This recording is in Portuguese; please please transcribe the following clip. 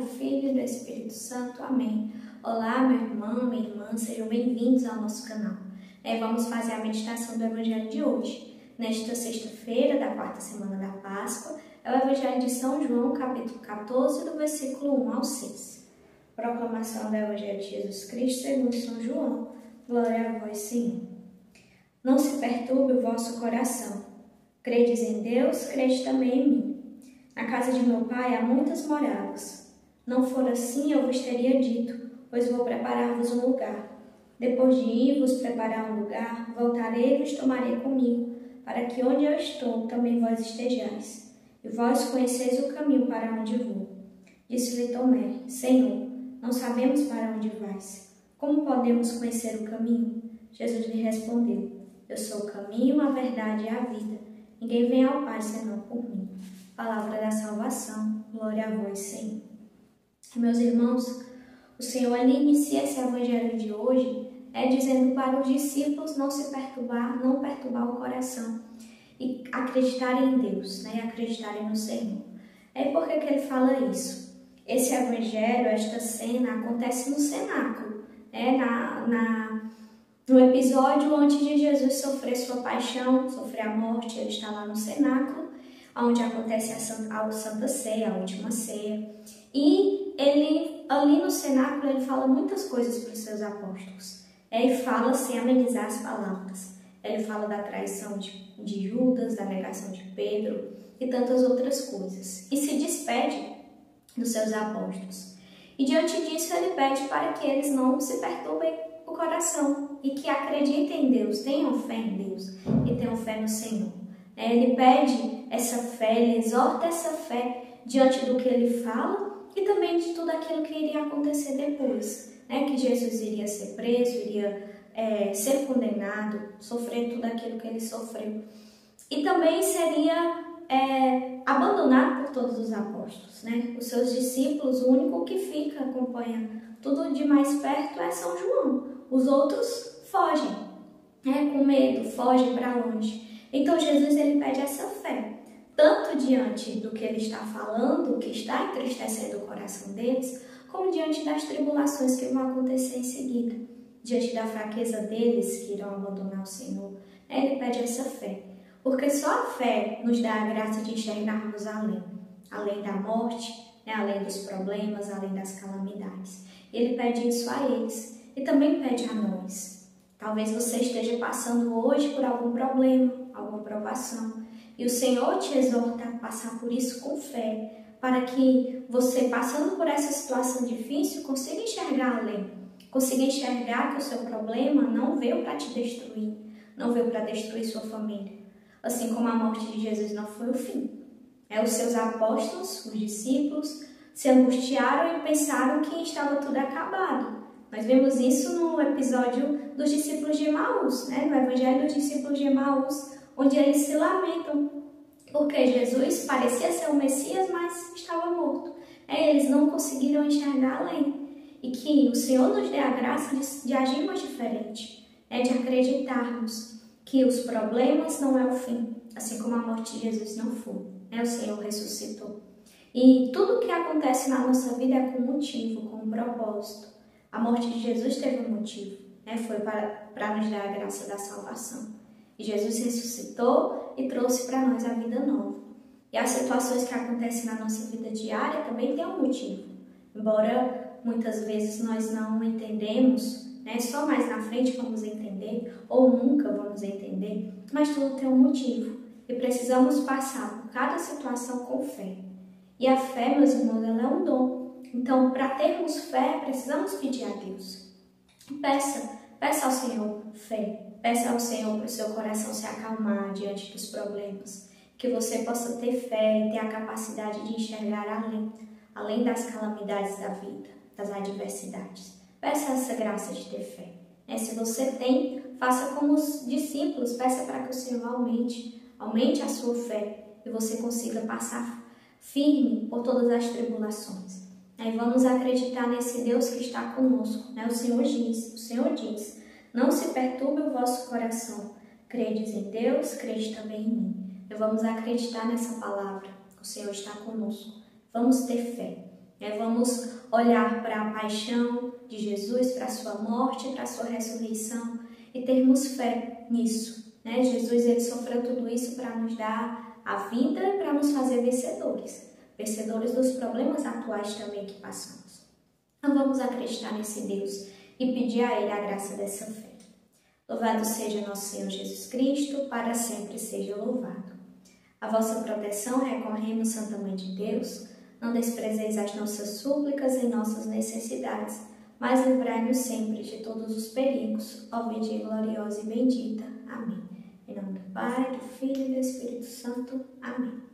do Filho e do Espírito Santo. Amém. Olá, meu irmão, minha irmã, sejam bem-vindos ao nosso canal. Vamos fazer a meditação do Evangelho de hoje. Nesta sexta-feira da quarta semana da Páscoa, é o Evangelho de São João, capítulo 14, do versículo 1 ao 6. Proclamação do Evangelho de Jesus Cristo segundo São João. Glória a vós, Senhor. Não se perturbe o vosso coração. Credes em Deus, crede também em mim. Na casa de meu Pai há muitas moradas. Não for assim, eu vos teria dito, pois vou preparar-vos um lugar. Depois de ir vos preparar um lugar, voltarei e vos tomarei comigo, para que onde eu estou, também vós estejais. E vós conheceis o caminho para onde vou. Disse-lhe Tomé: Senhor, não sabemos para onde vais. Como podemos conhecer o caminho? Jesus lhe respondeu: Eu sou o caminho, a verdade e a vida. Ninguém vem ao Pai senão por mim. Palavra da salvação. Glória a vós, Senhor. Meus irmãos, o Senhor ali inicia esse evangelho de hoje dizendo para os discípulos não perturbar o coração e acreditarem em Deus, acreditarem no Senhor. Por que ele fala isso? Esse evangelho, esta cena, acontece no cenáculo, no episódio antes de Jesus sofrer sua paixão, sofrer a morte. Ele está lá no cenáculo, onde acontece a Santa Ceia, a última ceia. E ele, ali no cenáculo, ele fala muitas coisas para os seus apóstolos. Ele fala sem amenizar as palavras. Ele fala da traição de Judas, da negação de Pedro e tantas outras coisas. E se despede dos seus apóstolos. E diante disso, ele pede para que eles não se perturbem o coração e que acreditem em Deus, tenham fé em Deus e tenham fé no Senhor. Ele pede essa fé, ele exorta essa fé diante do que ele fala e também de tudo aquilo que iria acontecer depois, que Jesus iria ser preso, iria ser condenado, sofrer tudo aquilo que ele sofreu e também seria abandonado por todos os apóstolos, Os seus discípulos, o único que fica, acompanha tudo de mais perto é São João. Os outros fogem, com medo, fogem para longe. Então Jesus ele pede essa fé, tanto diante do que ele está falando, que está entristecendo o coração deles, como diante das tribulações que vão acontecer em seguida, diante da fraqueza deles que irão abandonar o Senhor. Ele pede essa fé, porque só a fé nos dá a graça de enxergarmos além da morte, além dos problemas, além das calamidades. Ele pede isso a eles e também pede a nós. Talvez você esteja passando hoje por algum problema, alguma provação, e o Senhor te exorta a passar por isso com fé, para que você, passando por essa situação difícil, consiga enxergar além, consiga enxergar que o seu problema não veio para te destruir, não veio para destruir sua família, assim como a morte de Jesus não foi o fim. Os seus apóstolos, os discípulos, se angustiaram e pensaram que estava tudo acabado. Nós vemos isso no episódio dos discípulos de Emaús, no Evangelho dos discípulos de Emaús, onde eles se lamentam, porque Jesus parecia ser o Messias, mas estava morto. Eles não conseguiram enxergar além. E que o Senhor nos dê a graça de agirmos diferente, de acreditarmos que os problemas não é o fim, assim como a morte de Jesus não foi. O Senhor ressuscitou. E tudo que acontece na nossa vida é com motivo, com um propósito. A morte de Jesus teve um motivo, foi para nos dar a graça da salvação. E Jesus ressuscitou e trouxe para nós a vida nova. E as situações que acontecem na nossa vida diária também têm um motivo. Embora muitas vezes nós não entendemos, só mais na frente vamos entender, ou nunca vamos entender, mas tudo tem um motivo. E precisamos passar por cada situação com fé. E a fé, meus irmãos, ela é um dom. Então, para termos fé, precisamos pedir a Deus. Peça ao Senhor fé. Peça ao Senhor para o seu coração se acalmar diante dos problemas. Que você possa ter fé e ter a capacidade de enxergar além das calamidades da vida, das adversidades. Peça essa graça de ter fé. Se você tem, faça como os discípulos. Peça para que o Senhor aumente a sua fé e você consiga passar firme por todas as tribulações. Vamos acreditar nesse Deus que está conosco. O Senhor diz, não se perturbe o vosso coração. Credes em Deus, crede também em mim. Vamos acreditar nessa palavra. O Senhor está conosco. Vamos ter fé. Vamos olhar para a paixão de Jesus, para a sua morte, para a sua ressurreição e termos fé nisso. Jesus ele sofreu tudo isso para nos dar a vida e para nos fazer vencedores. Vencedores dos problemas atuais também que passamos. Então vamos acreditar nesse Deus e pedir a Ele a graça dessa fé. Louvado seja nosso Senhor Jesus Cristo, para sempre seja louvado. A vossa proteção recorremos, Santa Mãe de Deus, não desprezeis as nossas súplicas e nossas necessidades, mas livrai-nos sempre de todos os perigos, ó Virgem gloriosa e bendita. Amém. Em nome do Pai, do Filho e do Espírito Santo. Amém.